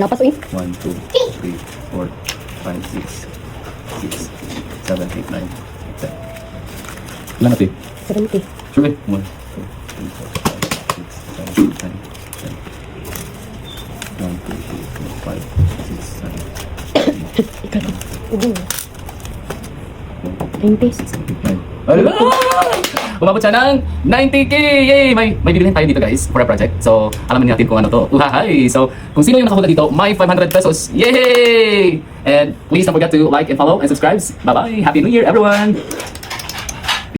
Lapas eh. 1, 2, 3, 4, 5, 6, 7, 8, 9, 10. Ilan natin? 70. Sure eh. 1, 2, 3, 4, 5, 6, 7, 8, 9, 10. 1, 2, 3, 4, 5, 6, 7, Ubo. 90. 6, 7, 8, 9. Ano ba? Umabot siya ng 90k! Yay! May bibilhin tayo dito guys for a project. So, alamin natin kung ano to. Uhahay! So, kung sino yung nakahula dito, may 500 pesos. Yay! And please don't forget to like and follow and subscribe. Bye-bye! Happy New Year everyone!